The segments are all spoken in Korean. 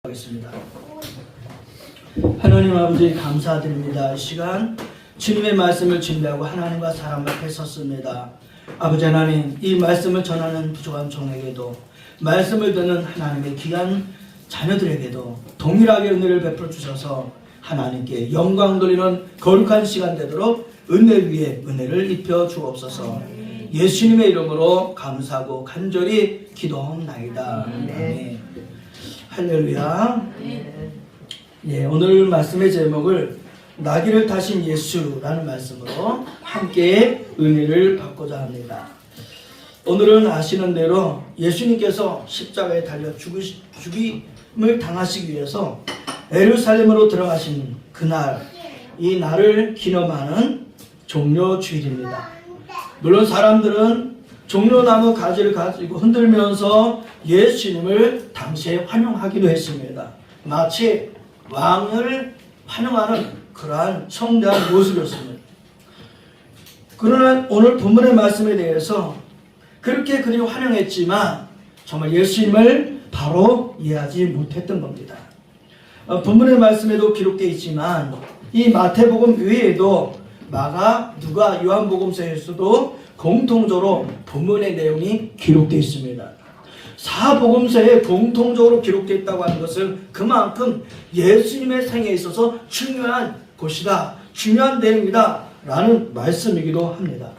하겠습니다. 하나님 아버지 감사드립니다. 이 시간 주님의 말씀을 준비하고 하나님과 사람 앞에 섰습니다. 아버지 하나님, 이 말씀을 전하는 부족한 종에게도, 말씀을 듣는 하나님의 귀한 자녀들에게도 동일하게 은혜를 베풀어 주셔서 하나님께 영광 돌리는 거룩한 시간 되도록 은혜 위에 은혜를 입혀 주옵소서. 예수님의 이름으로 감사하고 간절히 기도하옵나이다. 아멘. 할렐루야. 예, 오늘 말씀의 제목을 나귀를 타신 예수라는 말씀으로 함께 은혜를 받고자 합니다. 오늘은 아시는 대로 예수님께서 십자가에 달려 죽임을 당하시기 위해서 예루살렘으로 들어가신 그날, 이 날을 기념하는 종려주일입니다. 물론 사람들은 종려나무 가지를 가지고 흔들면서 예수님을 당시에 환영하기도 했습니다. 마치 왕을 환영하는 그러한 성대한 모습이었습니다. 그러나 오늘 본문의 말씀에 대해서 그렇게 그들이 환영했지만 정말 예수님을 바로 이해하지 못했던 겁니다. 본문의 말씀에도 기록되어 있지만 이 마태복음 외에도 마가, 누가, 요한복음서에서도 공통적으로 본문의 내용이 기록되어 있습니다. 사복음서에 공통적으로 기록되어 있다고 하는 것은 그만큼 예수님의 생애에 있어서 중요한 곳이다, 중요한 내용이다 라는 말씀이기도 합니다.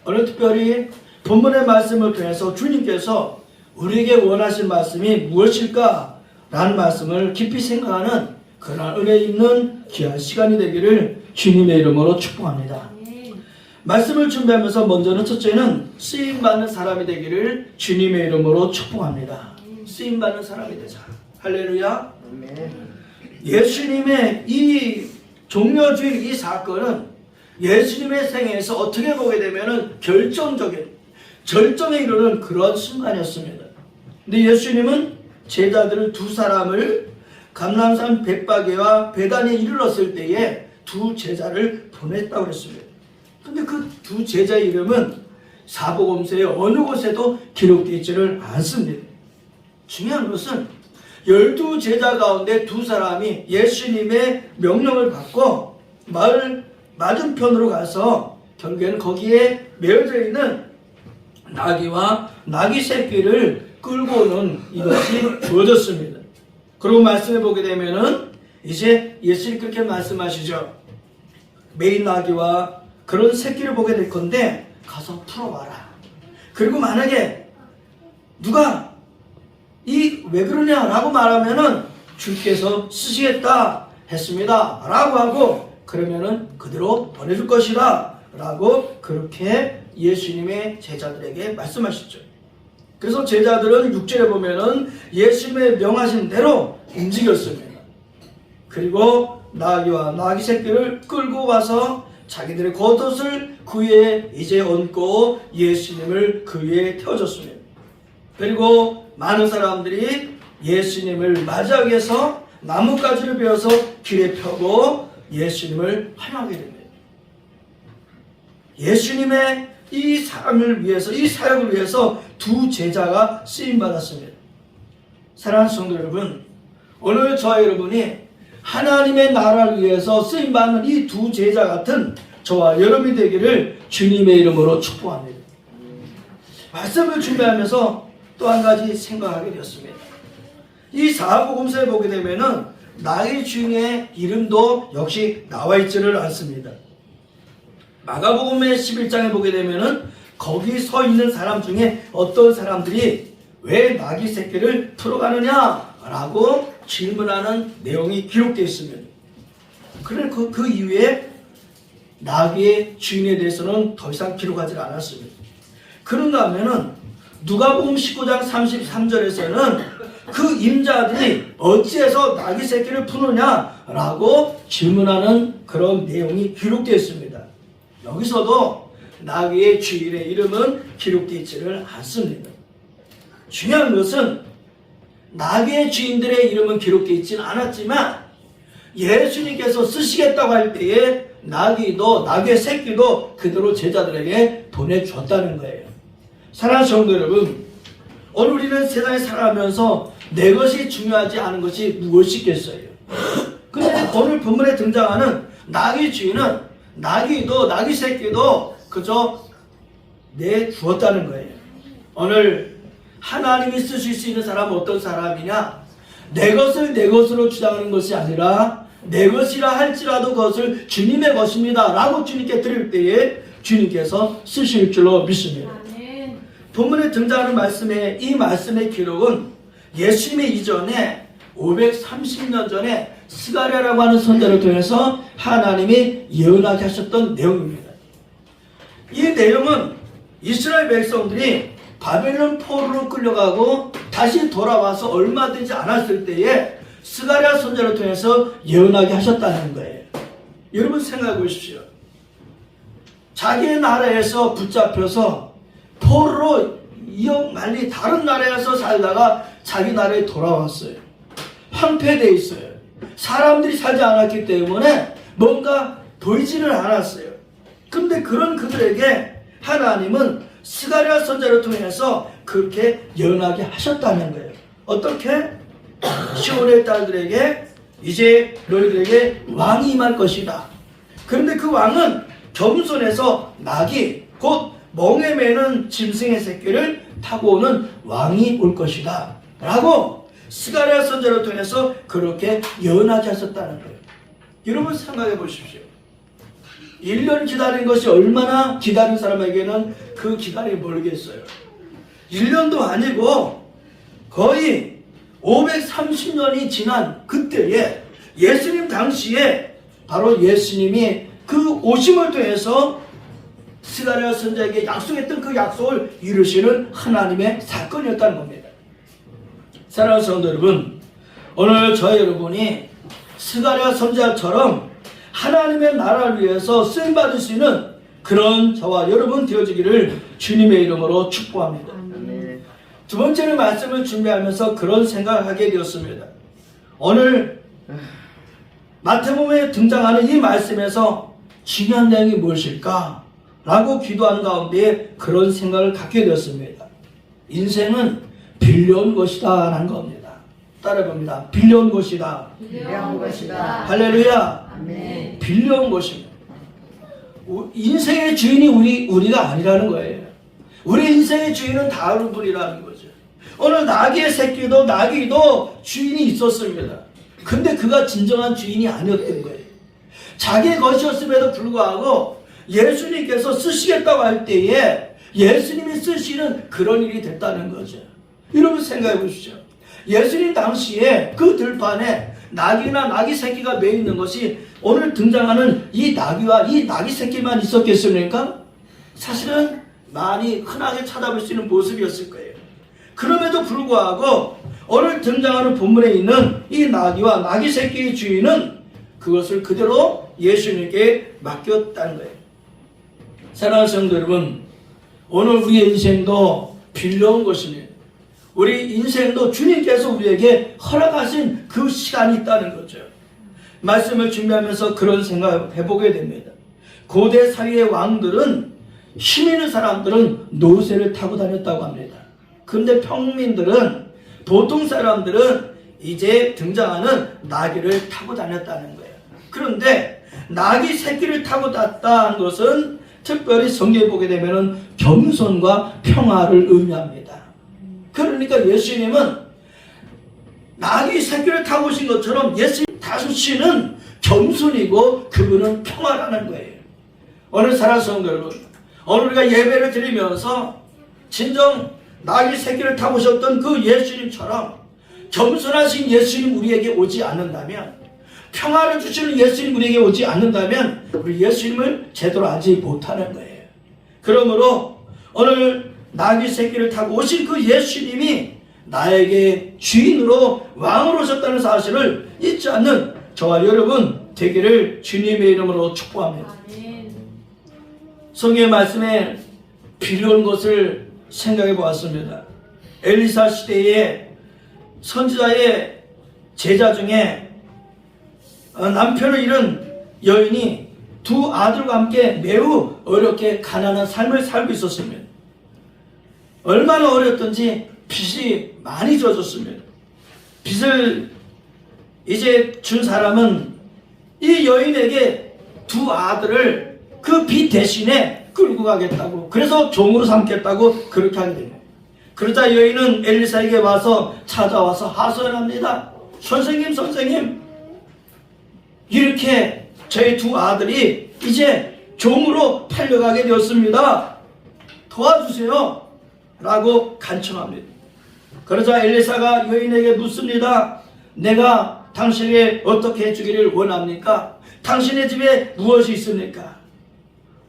오늘 특별히 본문의 말씀을 통해서 주님께서 우리에게 원하신 말씀이 무엇일까 라는 말씀을 깊이 생각하는 그런 은혜 있는 귀한 시간이 되기를 주님의 이름으로 축복합니다. 말씀을 준비하면서 먼저는 첫째는 쓰임받는 사람이 되기를 주님의 이름으로 축복합니다. 쓰임받는 사람이 되자. 할렐루야. 예수님의 이 종려주일 이 사건은 예수님의 생애에서 어떻게 보게 되면 결정적인, 절정에 이르는 그런 순간이었습니다. 근데 예수님은 제자들을 두 사람을 감람산 벳바게와 베단에 이르렀을 때에 두 제자를 보냈다고 했습니다. 근데 그 두 제자의 이름은 사복음서의 어느 곳에도 기록되어 있지를 않습니다. 중요한 것은 12 제자 가운데 두 사람이 예수님의 명령을 받고 마을 맞은편으로 가서 결국에는 거기에 메어져 있는 나귀와 나귀 새끼를 끌고 오는 이것이 주어졌습니다. 그리고 말씀해 보게 되면은 이제 예수님 그렇게 말씀하시죠. 메인 나귀와 그런 새끼를 보게 될 건데 가서 풀어와라. 그리고 만약에 누가 왜 그러냐라고 말하면은 주께서 쓰시겠다 했습니다 라고 하고 그러면은 그대로 보내줄 것이다 라고 그렇게 예수님의 제자들에게 말씀하셨죠. 그래서 제자들은 6절에 보면은 예수님의 명하신 대로 움직였습니다. 그리고 나귀와 나귀 새끼를 끌고 와서 자기들의 겉옷을 그 위에 이제 얹고 예수님을 그 위에 태워줬습니다. 그리고 많은 사람들이 예수님을 맞이하기 위해서 나뭇가지를 베어서 길에 펴고 예수님을 환영하게 됩니다. 예수님의 이 사람을 위해서, 이 사역을 위해서 두 제자가 쓰임받았습니다. 사랑하는 성도 여러분, 오늘 저와 여러분이 하나님의 나라를 위해서 쓰임받는 이 두 제자 같은 저와 여러분이 되기를 주님의 이름으로 축복합니다. 말씀을 준비하면서 또 한 가지 생각하게 되었습니다. 이 사복음서에 보게 되면은 나귀 주인의 이름도 역시 나와 있지를 않습니다. 마가복음의 11장에 보게 되면은 거기 서 있는 사람 중에 어떤 사람들이 왜 나귀 새끼를 풀어가느냐라고 질문하는 내용이 기록되어 있습니다. 그런데 그 이후에 나귀의 주인에 대해서는 더 이상 기록하지 않았습니다. 그런가 하면은 누가복음 19장 33절에서는 그 임자들이 어찌해서 나귀 새끼를 푸느냐라고 질문하는 그런 내용이 기록되어 있습니다. 여기서도 나귀의 주인의 이름은 기록되어 있지를 않습니다. 중요한 것은 나귀의 주인들의 이름은 기록되어 있지는 않았지만 예수님께서 쓰시겠다고 할 때에 나귀의 새끼도 그대로 제자들에게 보내주었다는 거예요. 사랑하는 성도 여러분, 오늘 우리는 세상에 살아가면서 내 것이 중요하지 않은 것이 무엇이겠어요? 근데 오늘 본문에 등장하는 나귀 주인은 나귀도 나귀 새끼도 그저 내주었다는 거예요. 오늘 하나님이 쓰실 수 있는 사람은 어떤 사람이냐? 내 것을 내 것으로 주장하는 것이 아니라 내 것이라 할지라도 그것을 주님의 것입니다 라고 주님께 드릴 때에 주님께서 쓰실 줄로 믿습니다. 본문에 등장하는 이 말씀의 기록은 예수님의 이전에 530년 전에 스가랴라고 하는 선자를 통해서 하나님이 예언하게 하셨던 내용입니다. 이 내용은 이스라엘 백성들이 바벨론 포로로 끌려가고 다시 돌아와서 얼마 되지 않았을 때에 스가랴 선자를 통해서 예언하게 하셨다는 거예요. 여러분 생각해 보십시오. 자기의 나라에서 붙잡혀서 포로로 이역만리 다른 나라에서 살다가 자기 나라에 돌아왔어요. 황폐되어 있어요. 사람들이 살지 않았기 때문에 뭔가 보이지를 않았어요. 근데 그런 그들에게 하나님은 스가랴 선자를 통해서 그렇게 예언하게 하셨다는 거예요. 어떻게? 시온의 딸들에게 이제 너희들에게 왕이 임할 것이다. 그런데 그 왕은 겸손해서 나귀 곧 멍에 매는 짐승의 새끼를 타고 오는 왕이 올 것이다 라고 스가랴 선자를 통해서 그렇게 예언하게 하셨다는 거예요. 여러분 생각해 보십시오. 1년 기다린 것이 얼마나 기다린 사람에게는 그 기다림이 멀겠어요. 1년도 아니고 거의 530년이 지난 그때에 예수님 당시에 바로 예수님이 그 오심을 통해서 스가랴 선자에게 약속했던 그 약속을 이루시는 하나님의 사건이었다는 겁니다. 사랑하는 성도 여러분, 오늘 저희 여러분이 스가랴 선자처럼 하나님의 나라를 위해서 쓰임받을 수 있는 그런 저와 여러분 되어지기를 주님의 이름으로 축복합니다. 두 번째는 말씀을 준비하면서 그런 생각을 하게 되었습니다. 오늘 마태복음에 등장하는 이 말씀에서 중요한 내용이 무엇일까? 라고 기도하는 가운데 그런 생각을 갖게 되었습니다. 인생은 빌려온 것이다 라는 겁니다. 따라해봅니다. 빌려온 것이다. 빌려온 것이다. 할렐루야. 아멘. 빌려온 것입니다. 인생의 주인이 우리가 아니라는 거예요. 우리 인생의 주인은 다른 분이라는 거죠. 오늘 나귀의 새끼도 나귀도 주인이 있었습니다. 근데 그가 진정한 주인이 아니었던 거예요. 자기의 것이었음에도 불구하고 예수님께서 쓰시겠다고 할 때에 예수님이 쓰시는 그런 일이 됐다는 거죠. 여러분 생각해 보십시오. 예수님 당시에 그 들판에 나귀나 나귀 새끼가 매 있는 것이 오늘 등장하는 이 나귀와 이 나귀 새끼만 있었겠습니까? 사실은 많이 흔하게 찾아볼 수 있는 모습이었을 거예요. 그럼에도 불구하고 오늘 등장하는 본문에 있는 이 나귀와 나귀 새끼의 주인은 그것을 그대로 예수님께 맡겼다는 거예요. 사랑하는 성도 여러분, 오늘 우리의 인생도 빌려온 것입니다. 우리 인생도 주님께서 우리에게 허락하신 그 시간이 있다는 거죠. 말씀을 준비하면서 그런 생각을 해보게 됩니다. 고대 사회의 왕들은 힘 있는 사람들은 노새를 타고 다녔다고 합니다. 그런데 평민들은 보통 사람들은 이제 등장하는 나귀를 타고 다녔다는 거예요. 그런데 나귀 새끼를 타고 다녔다는 것은 특별히 성경에 보게 되면 겸손과 평화를 의미합니다. 그러니까 예수님은 나귀 새끼를 타고 오신 것처럼 예수님 다루시는 겸손이고 그분은 평화라는 거예요. 오늘 사랑하는 성도 여러분, 오늘 우리가 예배를 드리면서 진정 나귀 새끼를 타고 오셨던 그 예수님처럼 겸손하신 예수님 우리에게 오지 않는다면, 평화를 주시는 예수님 우리에게 오지 않는다면 우리 예수님을 제대로 알지 못하는 거예요. 그러므로 오늘 나귀 새끼를 타고 오신 그 예수님이 나에게 주인으로 왕으로 오셨다는 사실을 잊지 않는 저와 여러분 되기를 주님의 이름으로 축복합니다. 성경의 말씀에 빌려온 것을 생각해 보았습니다. 엘리사 시대에 선지자의 제자 중에 남편을 잃은 여인이 두 아들과 함께 매우 어렵게 가난한 삶을 살고 있었습니다. 얼마나 어렸던지 빚이 많이 져졌습니다. 빚을 이제 준 사람은 이 여인에게 두 아들을 그 빚 대신에 끌고 가겠다고, 그래서 종으로 삼겠다고 그렇게 하게 됩니다. 그러자 여인은 엘리사에게 와서 찾아와서 하소연합니다. 선생님, 이렇게 저희 두 아들이 이제 종으로 팔려가게 되었습니다. 도와주세요 라고 간청합니다. 그러자 엘리사가 여인에게 묻습니다. 내가 당신에게 어떻게 해주기를 원합니까? 당신의 집에 무엇이 있습니까?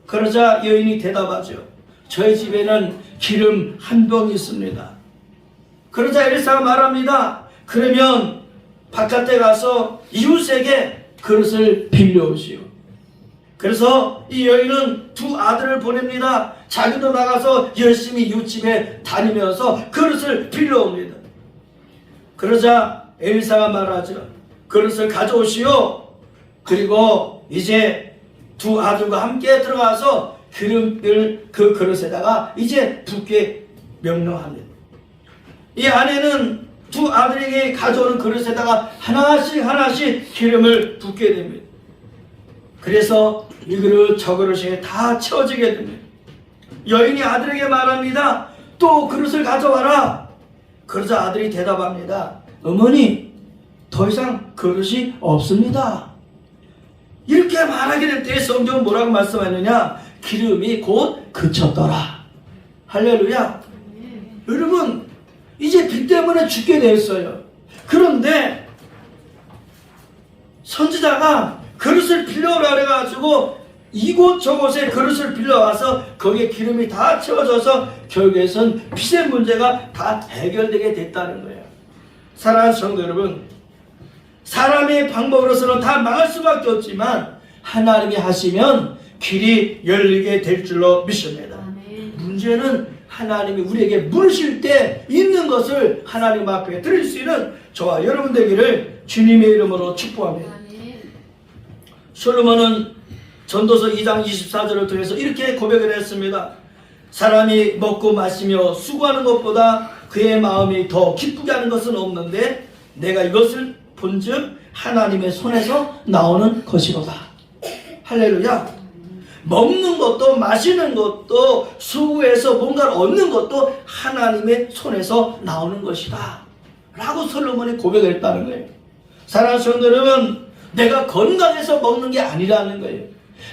그러자 여인이 대답하죠. 저희 집에는 기름 한 병이 있습니다. 그러자 엘리사가 말합니다. 그러면 바깥에 가서 이웃에게 그릇을 빌려오시오. 그래서 이 여인은 두 아들을 보냅니다. 자기도 나가서 열심히 이웃집에 다니면서 그릇을 빌려옵니다. 그러자 엘리사가 말하죠. 그릇을 가져오시오. 그리고 이제 두 아들과 함께 들어가서 기름을 그 그릇에다가 이제 붓게 명령합니다. 이 아내는 두 아들에게 가져오는 그릇에다가 하나씩 기름을 붓게 됩니다. 그래서 이 그릇 저 그릇에 다 채워지게 됩니다. 여인이 아들에게 말합니다. 또 그릇을 가져와라. 그러자 아들이 대답합니다. 어머니, 더 이상 그릇이 없습니다. 이렇게 말하게 될 때 성경은 뭐라고 말씀하느냐? 기름이 곧 그쳤더라. 할렐루야. 여러분, 이제 빚 때문에 죽게 됐어요. 그런데 선지자가 그릇을 빌려오라 그래가지고 이곳저곳에 그릇을 빌려와서 거기에 기름이 다 채워져서 결국에선 빚의 문제가 다 해결되게 됐다는 거예요. 사랑하는 성도 여러분, 사람의 방법으로서는 다 망할 수밖에 없지만 하나님이 하시면 길이 열리게 될 줄로 믿습니다. 문제는 하나님이 우리에게 물으실 때 있는 것을 하나님 앞에 드릴 수 있는 저와 여러분 되기를 주님의 이름으로 축복합니다. 솔로몬은 전도서 2장 24절을 통해서 이렇게 고백을 했습니다. 사람이 먹고 마시며 수고하는 것보다 그의 마음이 더 기쁘게 하는 것은 없는데 내가 이것을 본즉 하나님의 손에서 나오는 것이로다. 할렐루야. 먹는 것도 마시는 것도 수고해서 뭔가를 얻는 것도 하나님의 손에서 나오는 것이다 라고 솔로몬이 고백을 했다는 거예요. 사랑하는 성도 여러분, 내가 건강해서 먹는 게 아니라는 거예요.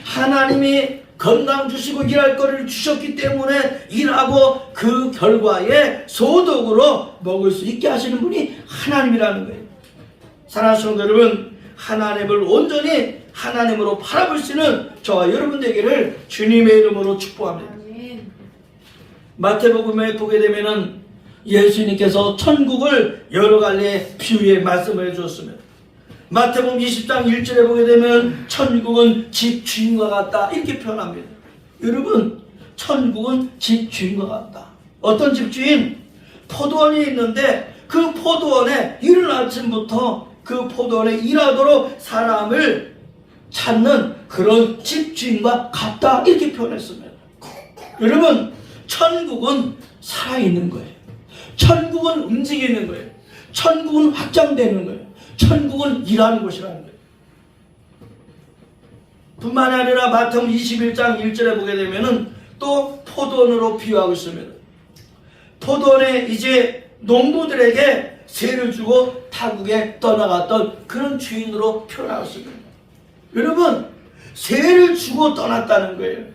하나님이 건강 주시고 일할 거리를 주셨기 때문에 일하고 그 결과에 소득으로 먹을 수 있게 하시는 분이 하나님이라는 거예요. 사랑하는 성도 여러분, 하나님을 온전히 하나님으로 바라볼 수 있는 저와 여러분 되기를 주님의 이름으로 축복합니다. 마태복음에 보게 되면은 예수님께서 천국을 여러 갈래 비유의 말씀을 해주었습니다. 마태복음 20장 1절에 보게 되면 천국은 집 주인과 같다 이렇게 표현합니다. 여러분, 천국은 집 주인과 같다. 어떤 집 주인? 포도원이 있는데 그 포도원에 이른 아침부터 그 포도원에 일하도록 사람을 찾는 그런 집주인과 같다 이렇게 표현했습니다. 여러분, 천국은 살아있는 거예요. 천국은 움직이는 거예요. 천국은 확장되는 거예요. 천국은 일하는 곳이라는 거예요. 뿐만 아니라 마태복음 21장 1절에 보게 되면은 또 포도원으로 비유하고 있습니다. 포도원에 이제 농부들에게 세를 주고 타국에 떠나갔던 그런 주인으로 표현하고 있습니다. 여러분, 세를 주고 떠났다는 거예요.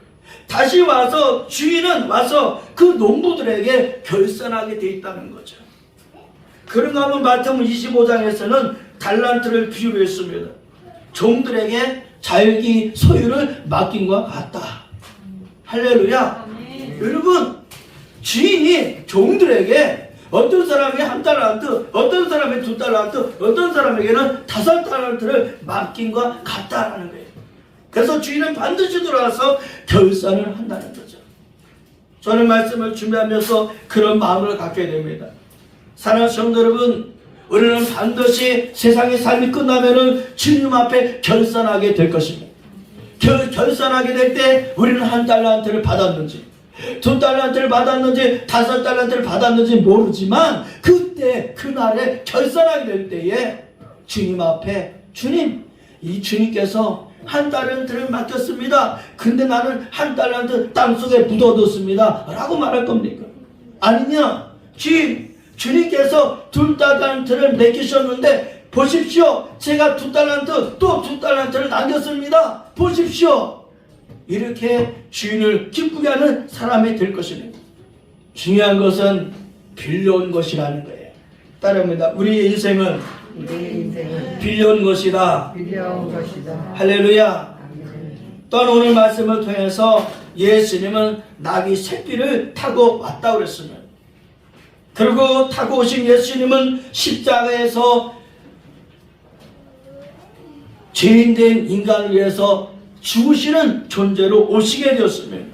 다시 와서 주인은 와서 그 농부들에게 결산하게 돼 있다는 거죠. 그런가 하면 마태복음 25장에서는 달란트를 비유로 했습니다. 종들에게 자유기 소유를 맡긴 것 같다. 할렐루야. 여러분, 주인이 종들에게 어떤 사람이 한 달란트, 어떤 사람이 두 달란트, 어떤 사람에게는 5달란트를 맡긴 것 같다라는 거예요. 그래서 주인은 반드시 돌아와서 결산을 한다는 거죠. 저는 말씀을 준비하면서 그런 마음을 갖게 됩니다. 사랑하는 성도 여러분, 우리는 반드시 세상의 삶이 끝나면은 주님 앞에 결산하게 될 것입니다. 결산하게 될 때 우리는 한 달란트를 받았는지, 2달란트를 받았는지 5달란트를 받았는지 모르지만 그때 그날에 결산하게 될 때에 주님 앞에 주님, 이 주님께서 1달란트를 맡겼습니다. 근데 나는 1달란트 땅속에 묻어뒀습니다 라고 말할 겁니까? 아니면 주님께서 2달란트를 맡기셨는데 보십시오, 제가 2달란트 또 2달란트를 남겼습니다, 보십시오, 이렇게 주인을 기쁘게 하는 사람이 될 것입니다. 중요한 것은 빌려온 것이라는 거예요. 따라합니다. 우리의 인생은 빌려온 것이다. 할렐루야. 또한 오늘 말씀을 통해서 예수님은 나귀 새끼를 타고 왔다고 그랬습니다. 그리고 타고 오신 예수님은 십자가에서 죄인된 인간을 위해서 죽으시는 존재로 오시게 되었습니다.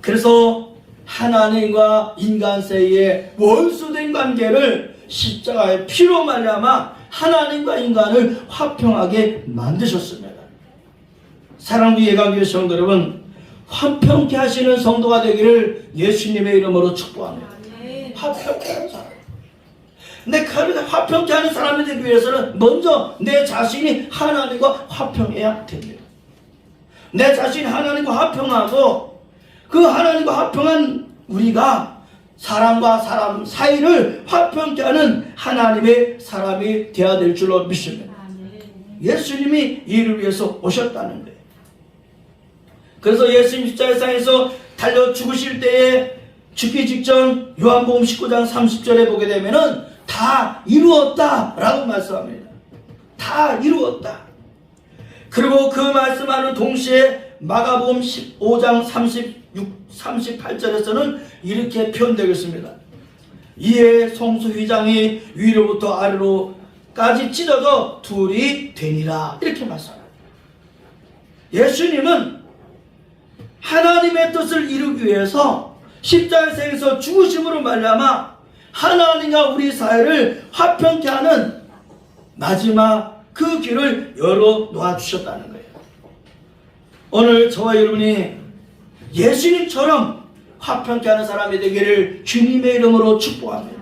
그래서 하나님과 인간 사이에 원수된 관계를 십자가의 피로 말미암아 하나님과 인간을 화평하게 만드셨습니다. 사랑하는 예강교회 성도 여러분, 화평케 하시는 성도가 되기를 예수님의 이름으로 축복합니다. 화평케 하는 사람. 내 가르가 화평케 하는 사람이 되기 위해서는 먼저 내 자신이 하나님과 화평해야 됩니다. 내 자신이 하나님과 화평하고 그 하나님과 화평한 우리가 사람과 사람 사이를 화평케 하는 하나님의 사람이 되어야 될 줄로 믿습니다. 예수님이 이를 위해서 오셨다는 거예요. 그래서 예수님 십자가상에서 달려 죽으실 때에 죽기 직전 요한복음 19장 30절에 보게 되면은 다 이루었다 라고 말씀합니다. 다 이루었다. 그리고 그 말씀하는 동시에 마가복음 15장 38절에서는 이렇게 표현되고 있습니다. 이에 성소 휘장이 위로부터 아래로까지 찢어져 둘이 되니라, 이렇게 말씀합니다. 예수님은 하나님의 뜻을 이루기 위해서 십자가에서 죽으심으로 말미암아 하나님과 우리 사이를 화평케 하는 마지막 그 길을 열어 놓아주셨다는 거예요. 오늘 저와 여러분이 예수님처럼 화평케 하는 사람이 되기를 주님의 이름으로 축복합니다.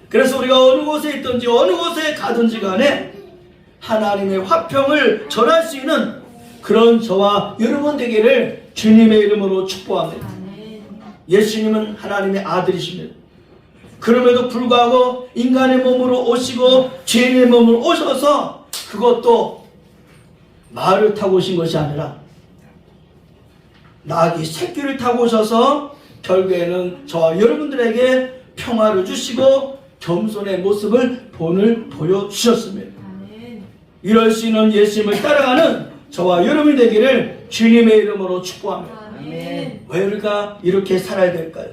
그래서 우리가 어느 곳에 있든지 어느 곳에 가든지 간에 하나님의 화평을 전할 수 있는 그런 저와 여러분 되기를 주님의 이름으로 축복합니다. 예수님은 하나님의 아들이십니다. 그럼에도 불구하고 인간의 몸으로 오시고 죄인의 몸으로 오셔서 그것도 말을 타고 오신 것이 아니라 나귀 새끼를 타고 오셔서 결국에는 저와 여러분들에게 평화를 주시고 겸손의 모습을 본을 보여주셨습니다. 이럴 수 있는 예수님을 따라가는 저와 여러분이 되기를 주님의 이름으로 축복합니다. 왜 우리가 이렇게 살아야 될까요?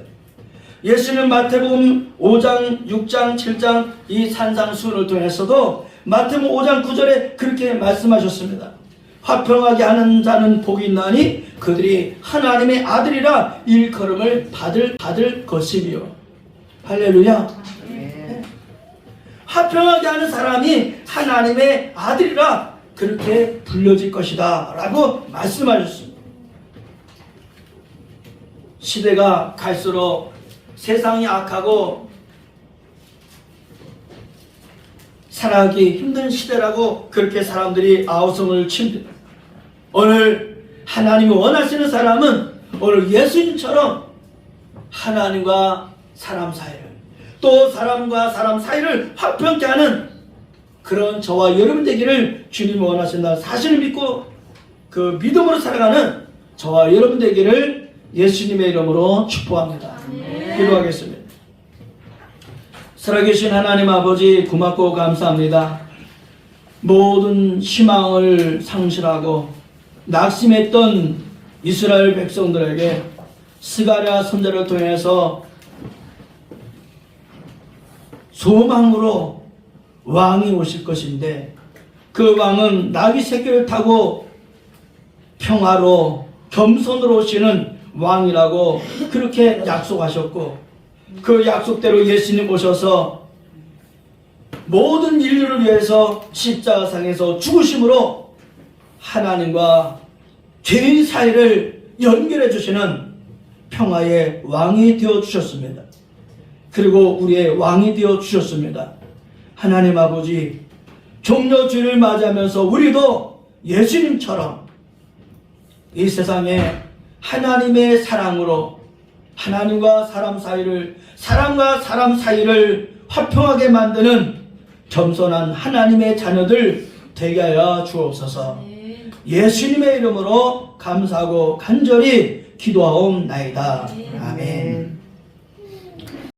예수는 마태복음 5장, 6장, 7장 이 산상수훈을 통해서도 마태복음 5장 9절에 그렇게 말씀하셨습니다. 화평하게 하는 자는 복이 있나니 그들이 하나님의 아들이라 일컬음을 받을 것이며. 할렐루야. 화평하게 하는 사람이 하나님의 아들이라 그렇게 불려질 것이다 라고 말씀하셨습니다. 시대가 갈수록 세상이 악하고 살아가기 힘든 시대라고 그렇게 사람들이 아우성을 칩니다. 오늘 하나님이 원하시는 사람은 오늘 예수님처럼 하나님과 사람 사이를 또 사람과 사람 사이를 화평케 하는 그런 저와 여러분 되기를 주님이 원하신다는 사실을 믿고 그 믿음으로 살아가는 저와 여러분 되기를 예수님의 이름으로 축복합니다. 기도하겠습니다. 살아계신 하나님 아버지, 고맙고 감사합니다. 모든 희망을 상실하고 낙심했던 이스라엘 백성들에게 스가랴 선지자를 통해서 소망으로 왕이 오실 것인데 그 왕은 나귀 새끼를 타고 평화로 겸손으로 오시는 왕이라고 그렇게 약속하셨고 그 약속대로 예수님 오셔서 모든 인류를 위해서 십자가상에서 죽으심으로 하나님과 죄인 사이를 연결해 주시는 평화의 왕이 되어 주셨습니다. 그리고 우리의 왕이 되어 주셨습니다. 하나님 아버지, 종려주일을 맞이하면서 우리도 예수님처럼 이 세상에 하나님의 사랑으로 하나님과 사람 사이를, 사람과 사람 사이를 화평하게 만드는 겸손한 하나님의 자녀들 되게 하여 주옵소서. 예수님의 이름으로 감사하고 간절히 기도하옵나이다. 아멘.